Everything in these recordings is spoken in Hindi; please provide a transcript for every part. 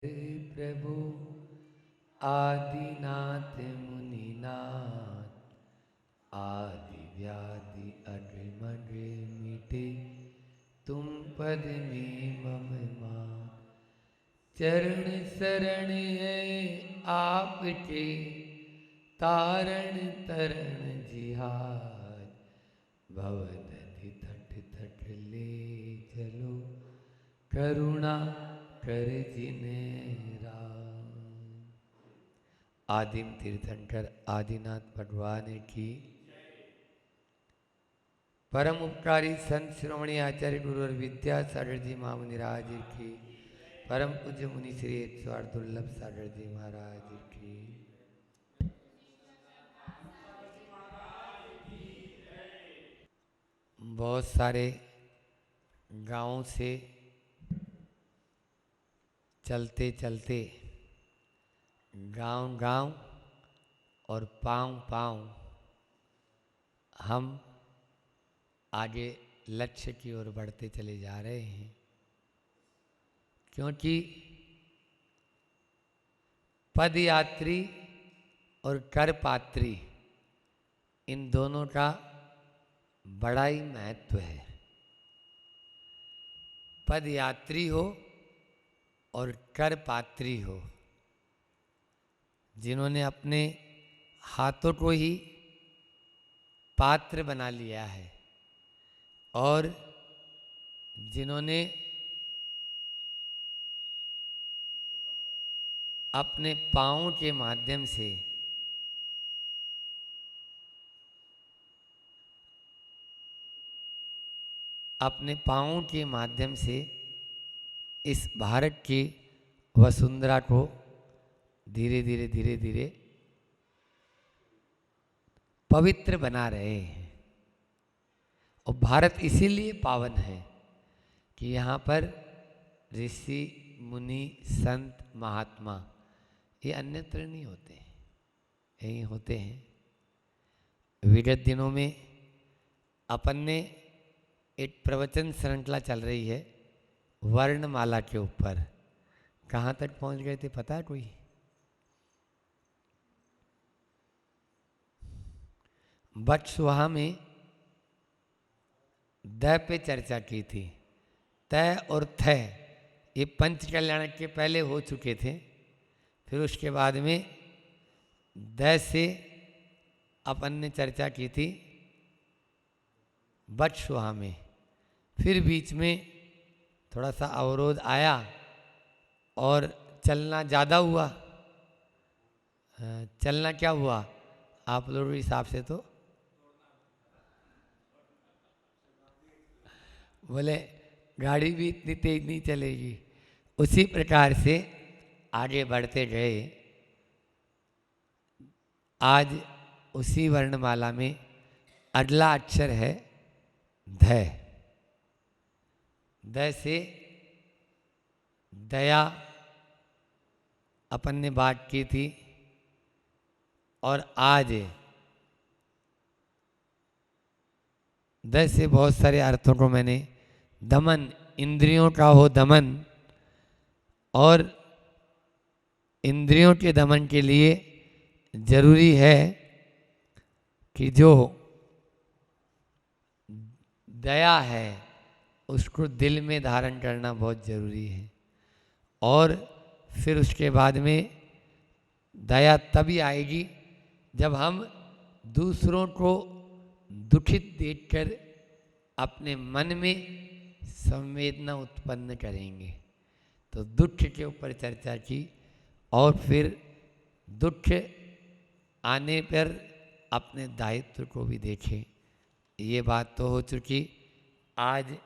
प्रभु आदिनाथ मुनिनाथ, आदि व्याधि अग्रमग्र मिटे, तुम पद में मम मान। चरण शरण है आपके, तारण तरण जिहार। भवदधि थट थट ले चलो, करुणा कर जिनेरा। आदिम तीर्थंकर आदिनाथ भगवान की, परम उपकारी संत शिरोमणि आचार्य गुरु और विद्यासागर जी महामुनिराज की, परम पूज्य मुनि श्री 108 दुर्लभ सागर जी महाराज की। बहुत सारे गांवों से चलते चलते गांव गांव और पांव पांव हम आगे लक्ष्य की ओर बढ़ते चले जा रहे हैं, क्योंकि पदयात्री और करपात्री इन दोनों का बड़ा ही महत्व है। पदयात्री हो और करपात्री हो, जिन्होंने अपने हाथों को ही पात्र बना लिया है और जिन्होंने अपने पाँव के माध्यम से इस भारत की वसुंधरा को धीरे धीरे पवित्र बना रहे हैं। और भारत इसीलिए पावन है कि यहाँ पर ऋषि मुनि संत महात्मा ये अन्यत्र नहीं होते हैं, यहीं होते हैं। विगत दिनों में अपन ने एक प्रवचन श्रृंखला चल रही है वर्णमाला के ऊपर, कहाँ तक पहुँच गए थे पता है कोई? बटसुहा में द पे चर्चा की थी। तय और थ ये पंच कल्याण के पहले हो चुके थे, फिर उसके बाद में द से अपन ने चर्चा की थी बटसुहा में। फिर बीच में थोड़ा सा अवरोध आया और चलना ज़्यादा हुआ। चलना क्या हुआ आप लोगों के हिसाब से? तो बोले गाड़ी भी इतनी तेज नहीं चलेगी। उसी प्रकार से आगे बढ़ते गए। आज उसी वर्णमाला में अगला अक्षर है ध। द से दया अपन ने बात की थी, और आज द से बहुत सारे अर्थों को मैंने दमन, इंद्रियों का हो दमन, और इंद्रियों के दमन के लिए जरूरी है कि जो दया है उसको दिल में धारण करना बहुत जरूरी है। और फिर उसके बाद में दया तभी आएगी जब हम दूसरों को दुखित देखकर अपने मन में संवेदना उत्पन्न करेंगे। तो दुख के ऊपर चर्चा की, और फिर दुख आने पर अपने दायित्व को भी देखें, ये बात तो हो चुकी। आज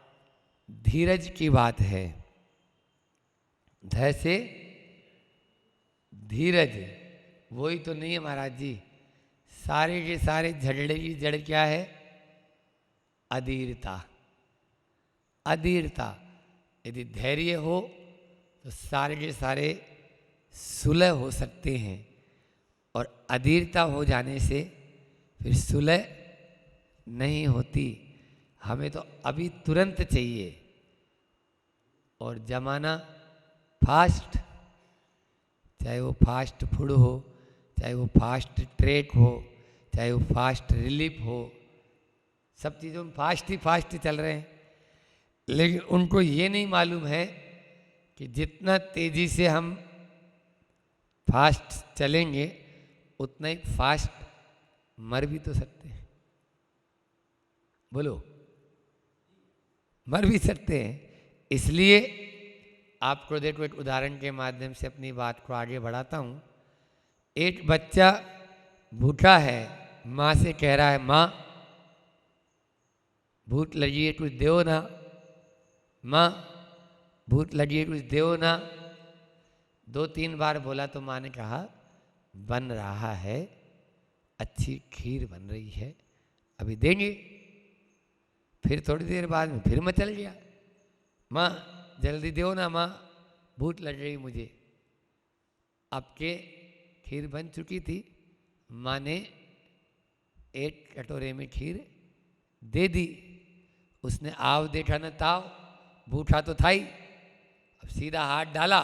धीरज की बात है। ध से धीरज, वही तो नहीं है महाराज जी। सारे के सारे झगड़े की जड़ क्या है? अधीरता। अधीरता, यदि धैर्य हो तो सारे के सारे सुलह हो सकते हैं, और अधीरता हो जाने से फिर सुलह नहीं होती। हमें तो अभी तुरंत चाहिए, और जमाना फास्ट चाहे वो फास्ट फूड हो, चाहे वो फास्ट ट्रैक हो, चाहे वो फास्ट रिलीफ हो, सब चीज़ों में फास्ट ही चल रहे हैं। लेकिन उनको ये नहीं मालूम है कि जितना तेज़ी से हम फास्ट चलेंगे उतना ही फास्ट मर भी तो सकते हैं। बोलो, मर भी सकते हैं। इसलिए आपको देखो एक उदाहरण के माध्यम से अपनी बात को आगे बढ़ाता हूँ। एक बच्चा भूखा है, माँ से कह रहा है, माँ भूख लगी है कुछ दो ना, माँ भूख लगी है कुछ दो ना। 2-3 बार बोला तो माँ ने कहा बन रहा है, अच्छी खीर बन रही है, अभी देंगे। फिर थोड़ी देर बाद में फिर मचल गया, माँ जल्दी दो ना माँ, भूख लग रही मुझे। आपके खीर बन चुकी थी, माँ ने एक कटोरे में खीर दे दी। उसने आव देखा न ताव, भूखा तो था ही। अब सीधा हाथ डाला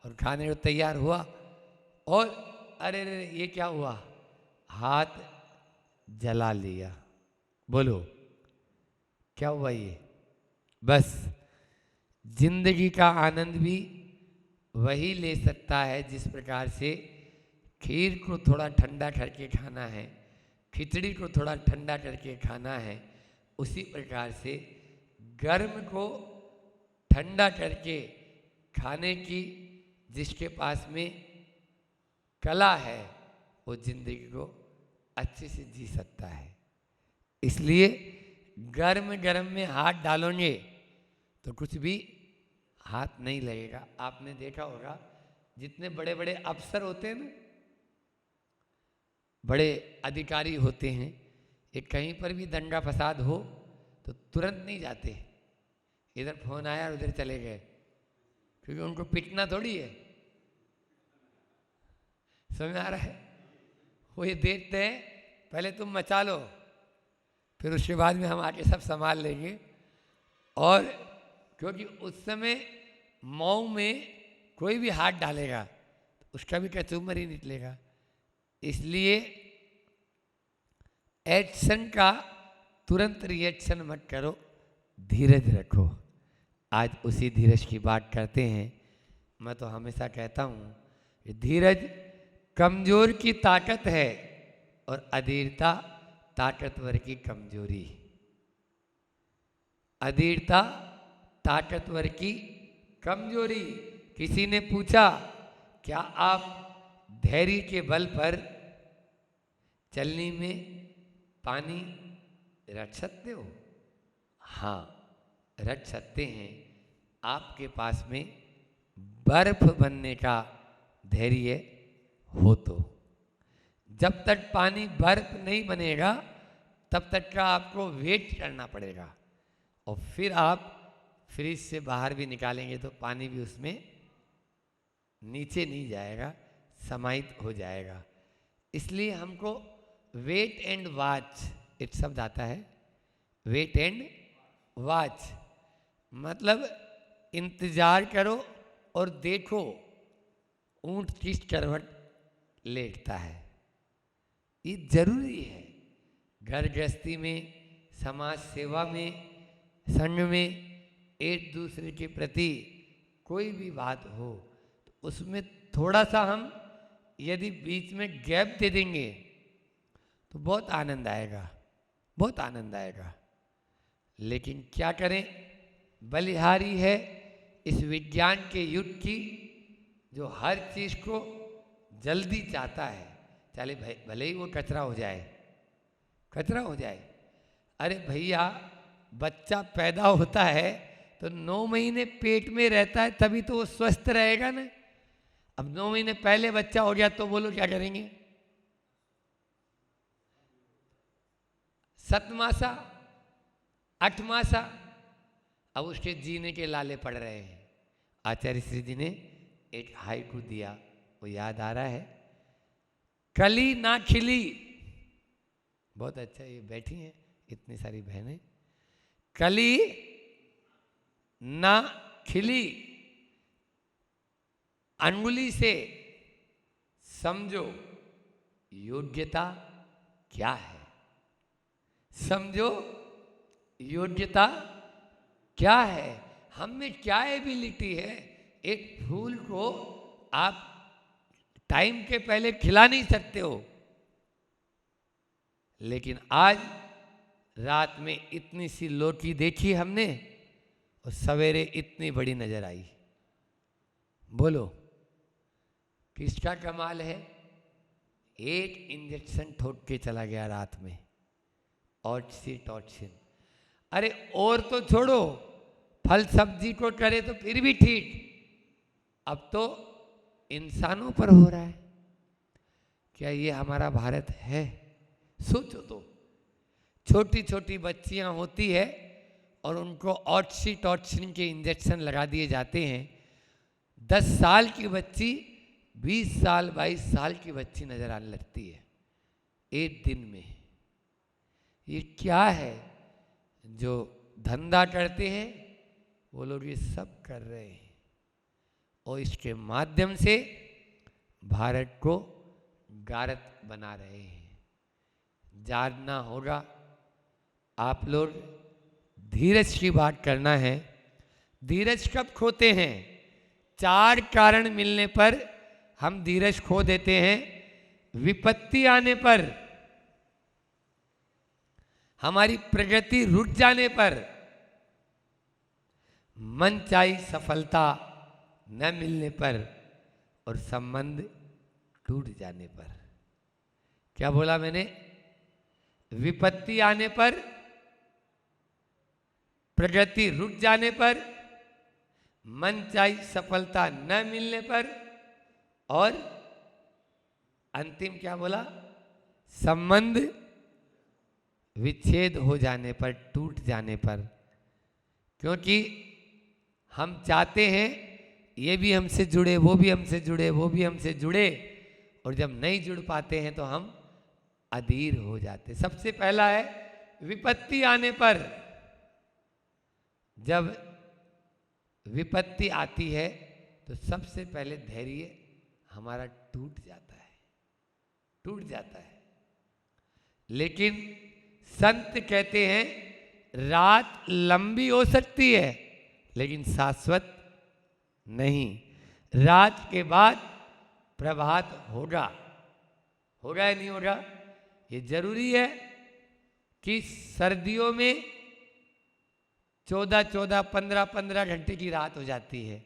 और खाने को तैयार हुआ, और अरे अरे ये क्या हुआ, हाथ जला लिया। बोलो क्या हुआ ये? बस जिंदगी का आनंद भी वही ले सकता है जिस प्रकार से खीर को थोड़ा ठंडा करके खाना है, खिचड़ी को थोड़ा ठंडा करके खाना है, उसी प्रकार से गर्म को ठंडा करके खाने की जिसके पास में कला है वो जिंदगी को अच्छे से जी सकता है। इसलिए गर्म गर्म में हाथ डालोगे तो कुछ भी हाथ नहीं लगेगा। आपने देखा होगा जितने बड़े बड़े अफसर होते हैं ना, बड़े अधिकारी होते हैं, ये कहीं पर भी दंगा फसाद हो तो तुरंत नहीं जाते, इधर फोन आया और उधर चले गए, क्योंकि उनको पिटना थोड़ी है। समझ आ रहा है? वो ये देखते हैं पहले तुम मचा लो, फिर उसके बाद में हम आके सब संभाल लेंगे। और क्योंकि उस समय मऊ में कोई भी हाथ डालेगा तो उसका भी कचूमर ही निकलेगा। इसलिए एक्शन का तुरंत रिएक्शन मत करो, धीरज रखो। आज उसी धीरज की बात करते हैं। मैं तो हमेशा कहता हूँ धीरज कमजोर की ताकत है और अधीरता ताकतवर की कमजोरी। अधीरता ताकतवर की कमजोरी। किसी ने पूछा क्या आप धैर्य के बल पर चलनी में पानी रख सकते हो? हाँ, रख सकते हैं। आपके पास में बर्फ बनने का धैर्य हो तो। जब तक पानी बर्फ नहीं बनेगा तब तक का आपको वेट करना पड़ेगा, और फिर आप फ्रिज से बाहर भी निकालेंगे तो पानी भी उसमें नीचे नहीं जाएगा, समाहित हो जाएगा। इसलिए हमको वेट एंड वॉच, एक शब्द आता है, वेट एंड वॉच, मतलब इंतजार करो और देखो ऊंट किस करवट लेटता है। ये जरूरी है। घर गृहस्थी में, समाज सेवा में, संघ में, एक दूसरे के प्रति कोई भी बात हो तो उसमें थोड़ा सा हम यदि बीच में गैप दे देंगे तो बहुत आनंद आएगा, बहुत आनंद आएगा। लेकिन क्या करें, बलिहारी है इस विज्ञान के युग की, जो हर चीज को जल्दी चाहता है। चले भाई, भले ही वो कचरा हो जाए, कचरा हो जाए। अरे भैया, बच्चा पैदा होता है तो 9 महीने पेट में रहता है, तभी तो वो स्वस्थ रहेगा ना। अब 9 महीने पहले बच्चा हो गया तो बोलो क्या करेंगे? 7 मासा, 8 मासा, अब उसके जीने के लाले पड़ रहे हैं। आचार्य श्री जी ने एक हाइकू दिया, वो याद आ रहा है। कली ना खिली, बहुत अच्छा, ये बैठी हैं इतनी सारी बहनें। कली ना खिली, अंगुली से समझो योग्यता क्या है। समझो योग्यता क्या है, हम में क्या एबिलिटी है। एक फूल को आप टाइम के पहले खिला नहीं सकते हो, लेकिन आज रात में इतनी सी लौकी देखी हमने और सवेरे इतनी बड़ी नजर आई। बोलो किसका कमाल है। एक इंजेक्शन ठोक के चला गया रात में, ऑक्सीटोसिन। अरे और तो छोड़ो, फल सब्जी को करे तो फिर भी ठीक, अब तो इंसानों पर हो रहा है। क्या ये हमारा भारत है? सोचो तो, छोटी छोटी बच्चियां होती है और उनको ऑक्सीटोसिन के इंजेक्शन लगा दिए जाते हैं। 10 साल की बच्ची 20 साल 22 साल की बच्ची नजर आने लगती है एक दिन में। ये क्या है? जो धंधा करते हैं वो लोग ये सब कर रहे हैं और इसके माध्यम से भारत को गारत बना रहे हैं। जानना होगा, आप लोग धीरज की बात करना है। धीरज कब खोते हैं? 4 कारण मिलने पर हम धीरज खो देते हैं। विपत्ति आने पर, हमारी प्रगति रुक जाने पर, मनचाही सफलता न मिलने पर और संबंध टूट जाने पर। क्या बोला मैंने? विपत्ति आने पर, प्रगति रुक जाने पर, मनचाही सफलता न मिलने पर और अंतिम क्या बोला? संबंध विच्छेद हो जाने पर, टूट जाने पर। क्योंकि हम चाहते हैं ये भी हमसे जुड़े, वो भी हमसे जुड़े, वो भी हमसे जुड़े, और जब नहीं जुड़ पाते हैं तो हम अधीर हो जाते। सबसे पहला है विपत्ति आने पर। जब विपत्ति आती है तो सबसे पहले धैर्य हमारा टूट जाता है, टूट जाता है। लेकिन संत कहते हैं रात लंबी हो सकती है लेकिन शाश्वत नहीं। रात के बाद प्रभात होगा, होगा या नहीं होगा? ये जरूरी है कि सर्दियों में 14-14, 15-15 घंटे की रात हो जाती है।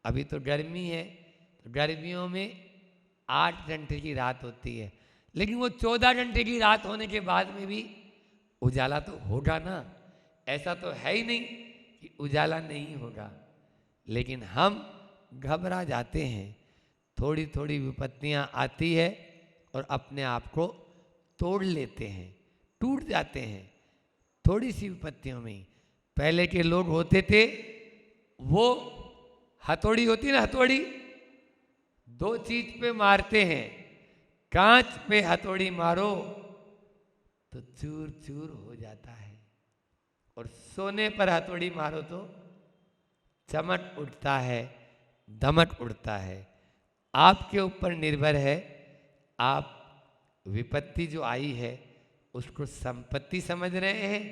अभी तो गर्मी है, तो गर्मियों में 8 घंटे की रात होती है। लेकिन वो 14 घंटे की रात होने के बाद में भी उजाला तो होगा ना। ऐसा तो है ही नहीं कि उजाला नहीं होगा। लेकिन हम घबरा जाते हैं, थोड़ी थोड़ी विपत्तियां आती है और अपने आप को तोड़ लेते हैं, टूट जाते हैं थोड़ी सी विपत्तियों में ही। पहले के लोग होते थे, वो हथौड़ी होती ना, हथौड़ी, 2 चीज पे मारते हैं। कांच पे हथौड़ी मारो तो चूर चूर हो जाता है, और सोने पर हथौड़ी मारो तो चमक उठता है, दमक उठता है। आपके ऊपर निर्भर है, आप विपत्ति जो आई है उसको संपत्ति समझ रहे हैं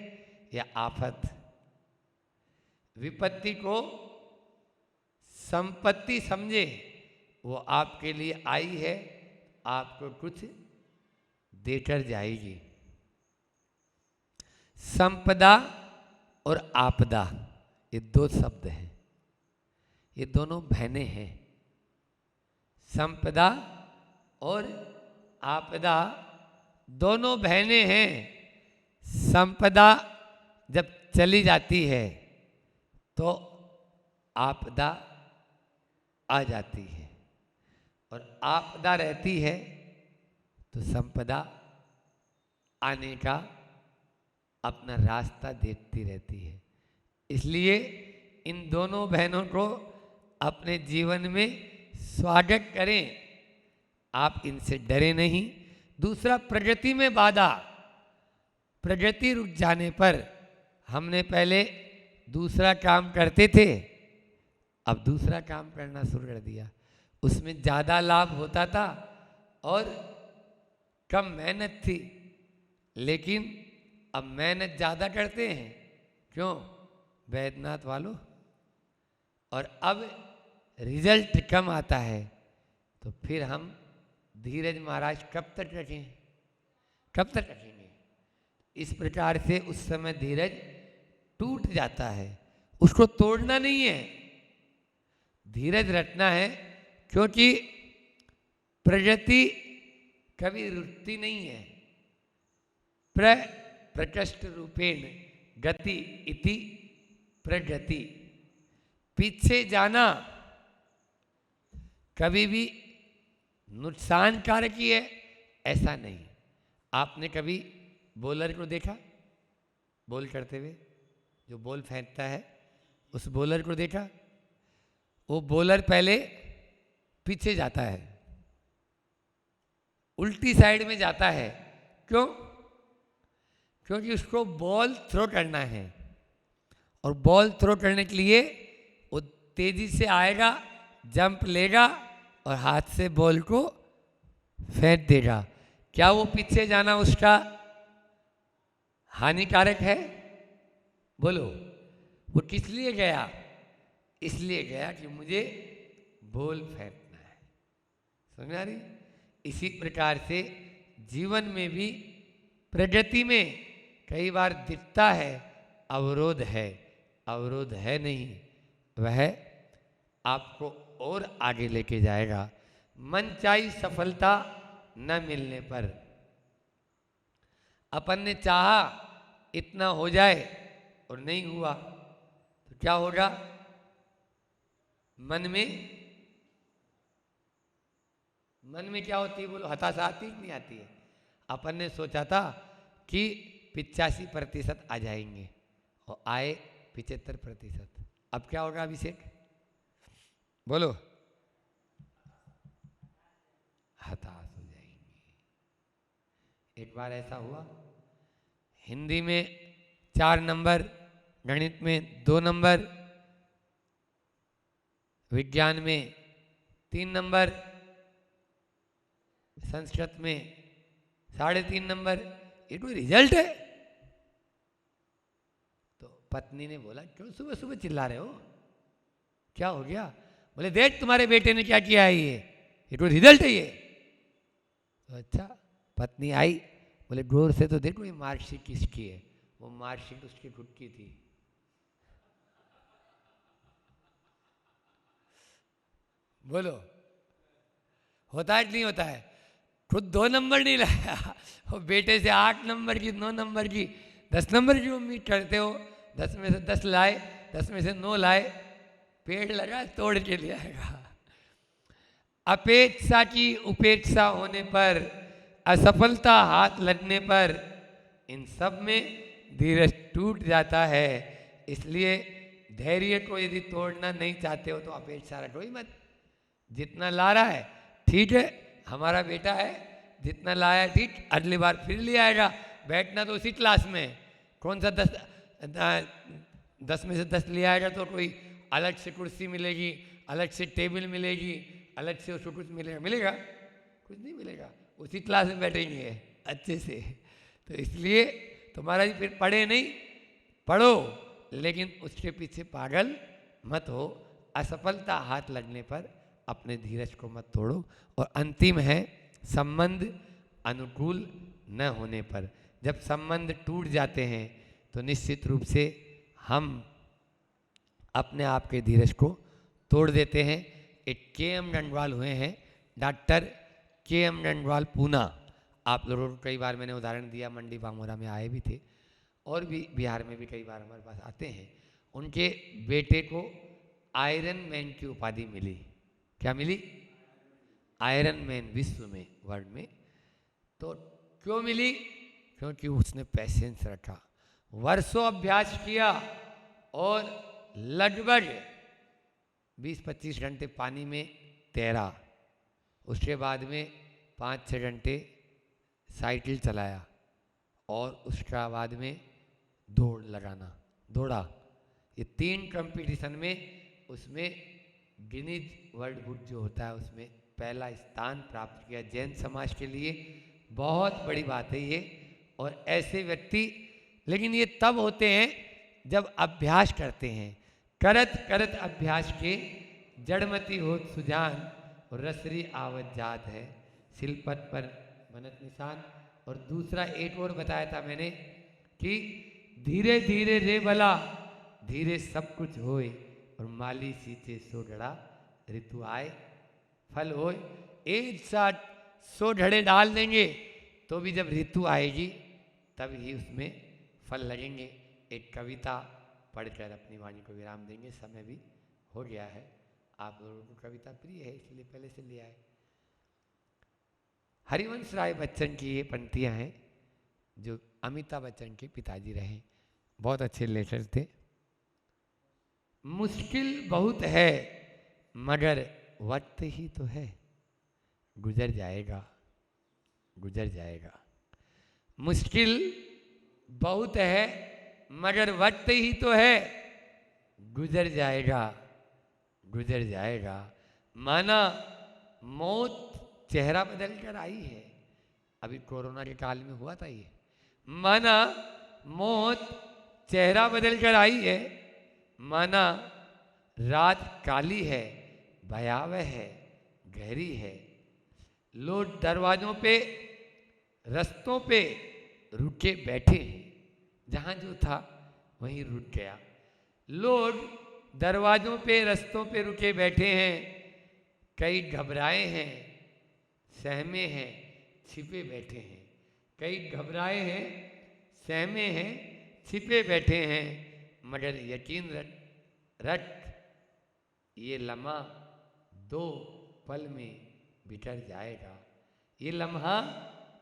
या आफत। विपत्ति को संपत्ति समझे, वो आपके लिए आई है, आपको कुछ देकर जाएगी। संपदा और आपदा, ये 2 शब्द हैं, ये दोनों बहनें हैं। संपदा और आपदा दोनों बहनें हैं। संपदा जब चली जाती है तो आपदा आ जाती है, और आपदा रहती है तो संपदा आने का अपना रास्ता देखती रहती है। इसलिए इन दोनों बहनों को अपने जीवन में स्वागत करें, आप इनसे डरे नहीं। दूसरा, प्रगति में बाधा। प्रगति रुक जाने पर, हमने पहले दूसरा काम करते थे, अब दूसरा काम करना शुरू कर दिया, उसमें ज़्यादा लाभ होता था, और कम मेहनत थी, लेकिन अब मेहनत ज़्यादा करते हैं। क्यों? वैद्यनाथ वालों। और अब रिजल्ट कम आता है, तो फिर हम धीरज महाराज कब तक रखें? कब तक रखेंगे? इस प्रकार से उस समय धीरज टूट जाता है, उसको तोड़ना नहीं है, धीरज रखना है। क्योंकि प्रगति कभी रुकती नहीं है। प्रकृष्ट रूपेण गति इति प्रगति। पीछे जाना कभी भी नुकसानकारक ही है ऐसा नहीं। आपने कभी बॉलर को देखा? बॉल करते हुए जो बॉल फेंकता है, उस बॉलर को देखा? वो बॉलर पहले पीछे जाता है, उल्टी साइड में जाता है। क्यों? क्योंकि उसको बॉल थ्रो करना है, और बॉल थ्रो करने के लिए वो तेजी से आएगा, जंप लेगा और हाथ से बॉल को फेंक देगा। क्या वो पीछे जाना उसका हानिकारक है? बोलो। वो किस लिए गया? इसलिए गया कि मुझे बॉल फेंकना है। समझ आ रही? इसी प्रकार से जीवन में भी, प्रगति में कई बार दिखता है अवरोध है, अवरोध है नहीं, वह आपको और आगे लेके जाएगा। मनचाही सफलता न मिलने पर, अपन ने चाहा इतना हो जाए और नहीं हुआ तो क्या होगा? मन में क्या होती है? बोलो, हताशा आती कि नहीं आती है? अपन ने सोचा था कि 85% आ जाएंगे और आए 75%। अब क्या होगा अभिषेक? बोलो। हताश हो जाएंगे। एक बार ऐसा हुआ, हिंदी में 4 नंबर, गणित में 2 नंबर, विज्ञान में 3 नंबर, संस्कृत में 3.5 नंबर। ये कोई रिजल्ट है? तो पत्नी ने बोला, क्यों सुबह सुबह चिल्ला रहे हो? क्या हो गया? बोले, देख तुम्हारे बेटे ने क्या किया है, ये कोई रिजल्ट है ये? तो अच्छा, पत्नी आई, बोले गौर से तो देखो ये मार्कशीट किसकी है। वो मार्कशीट उसकी खुद की थी। बोलो, होता है कि नहीं होता है? खुद 2 नंबर नहीं लाया, वो बेटे से 8 नंबर की, 9 नंबर की, 10 नंबर की उम्मीद करते हो। 10 में से 10 लाए, 10 में से 9 लाए, पेड़ लगा तोड़ के ले आएगा। अपेक्षा की उपेक्षा होने पर, असफलता हाथ लगने पर, इन सब में धीरज टूट जाता है। इसलिए धैर्य को यदि तोड़ना नहीं चाहते हो तो अपेक्षा रखो ही मत। जितना ला रहा है ठीक है, हमारा बेटा है, जितना लाया ठीक, अगली बार फिर ले आएगा। बैठना तो उसी क्लास में, कौन सा 10 में से 10 ले आएगा तो कोई अलग से कुर्सी मिलेगी, अलग से टेबल मिलेगी, अलग से उसको कुछ मिलेगा? कुछ नहीं मिलेगा। उसी क्लास में बैठेंगे अच्छे से। तो इसलिए तुम्हारा जी फिर पढ़े नहीं, पढ़ो, लेकिन उसके पीछे पागल मत हो। असफलता हाथ लगने पर अपने धीरज को मत तोड़ो। और अंतिम है संबंध अनुकूल न होने पर। जब संबंध टूट जाते हैं तो निश्चित रूप से हम अपने आप के धीरज को तोड़ देते हैं। एक के.एम. डंडवाल हुए हैं, डॉक्टर के.एम. डंडवाल, पूना। आप लोगों को कई बार मैंने उदाहरण दिया, मंडी बामोरा में आए भी थे, और भी बिहार में भी कई बार हमारे पास आते हैं। उनके बेटे को आयरन मैन की उपाधि मिली। क्या मिली? आयरन मैन, विश्व में, वर्ल्ड में। तो क्यों मिली? क्योंकि उसने पेशेंस रखा, वर्षों अभ्यास किया और लगभग 20-25 घंटे पानी में तैरा। उसके बाद में 5-6 घंटे साइकिल चलाया, और उसका बाद में दौड़ा। ये 3 कंपटीशन में उसमें गिनीज वर्ल्ड बुक जो होता है उसमें पहला स्थान प्राप्त किया जैन समाज के लिए। बहुत बड़ी बात है ये। और ऐसे व्यक्ति, लेकिन ये तब होते हैं जब अभ्यास करते हैं। करत करत अभ्यास के जड़मति होत सुजान, और रसरी आवत जात है शिलपत पर बनत निशान। और दूसरा एक और बताया था मैंने कि धीरे धीरे रे भला धीरे सब कुछ होए, और माली सींचे सो ढड़ा ऋतु आए फल होए। एक साथ 100 ढड़े डाल देंगे तो भी जब ऋतु आएगी तब ही उसमें फल लगेंगे। एक कविता पढ़कर अपनी वाणी को विराम देंगे, समय भी हो गया है। आप लोगों को कविता प्रिय है इसलिए पहले से ले आए। हरिवंश राय बच्चन की ये पंक्तियां हैं जो अमिताभ बच्चन के पिताजी रहे, बहुत अच्छे लेखक थे। मुश्किल बहुत है मगर वक्त ही तो है, गुजर जाएगा गुजर जाएगा। मुश्किल बहुत है मगर वक्त ही तो है, गुजर जाएगा गुजर जाएगा। माना मौत चेहरा बदल कर आई है, अभी कोरोना के काल में हुआ था ये। माना मौत चेहरा बदल कर आई है, माना रात काली है भयावह है गहरी है। लोग दरवाजों पे रस्तों पे रुके बैठे हैं, जहाँ जो था वहीं रुक गया। लोग दरवाजों पे रस्तों पे रुके बैठे हैं, कई घबराए हैं सहमे हैं छिपे बैठे हैं। कई घबराए हैं सहमे हैं छिपे बैठे हैं, मगर यकीन रख ये लम्हा 2 पल में बिखर जाएगा। ये लम्हा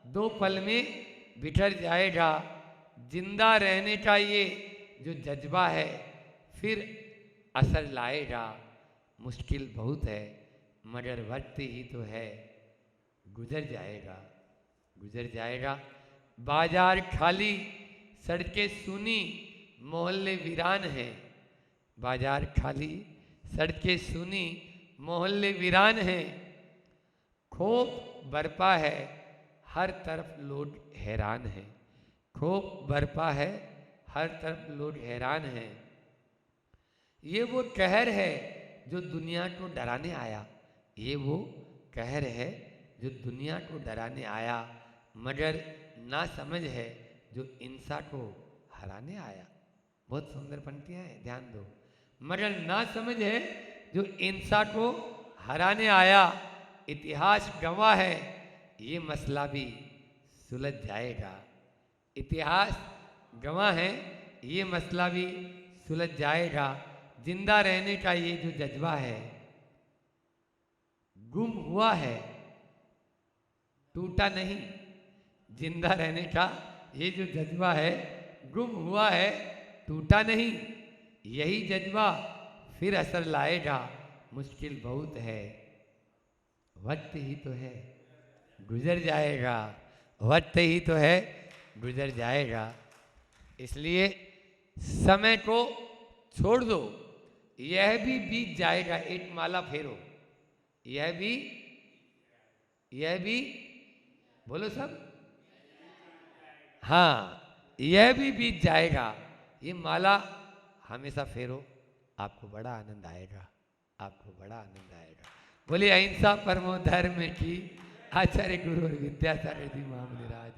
2 पल में बिखर जाएगा। जिंदा रहने का ये जो जज्बा है फिर असर लाएगा। मुश्किल बहुत है मगर वक्त ही तो है, गुजर जाएगा गुजर जाएगा। बाजार खाली सड़कें सूनी मोहल्ले वीरान हैं। बाजार खाली सड़कें सूनी मोहल्ले वीरान हैं। खौफ बरपा है हर तरफ लोग हैरान हैं। खौफ बरपा है हर तरफ लोग हैरान हैं। ये वो कहर है जो दुनिया को डराने आया। ये वो कहर है जो दुनिया को डराने आया, मगर ना समझ है जो इंसान को हराने आया। बहुत सुंदर पंक्तियां हैं, ध्यान दो। मगर ना समझ है जो इंसान को हराने आया। इतिहास गवाह है ये मसला भी सुलझ जाएगा। इतिहास गवाह है ये मसला भी सुलझ जाएगा। जिंदा रहने का ये जो जज्बा है गुम हुआ है टूटा नहीं। जिंदा रहने का ये जो जज्बा है गुम हुआ है टूटा नहीं। यही जज्बा फिर असर लाएगा। मुश्किल बहुत है वक्त ही तो है, गुजर जाएगा। वक्त ही तो है गुजर जाएगा। इसलिए समय को छोड़ दो, यह भी बीत जाएगा। एक माला फेरो, यह भी बोलो सब, हाँ यह भी बीत जाएगा। ये माला हमेशा फेरो, आपको बड़ा आनंद आएगा, आपको बड़ा आनंद आएगा। बोलिए अहिंसा परमो धर्म की आचार्य गुरु और विद्यासागर जी महामुनि राज।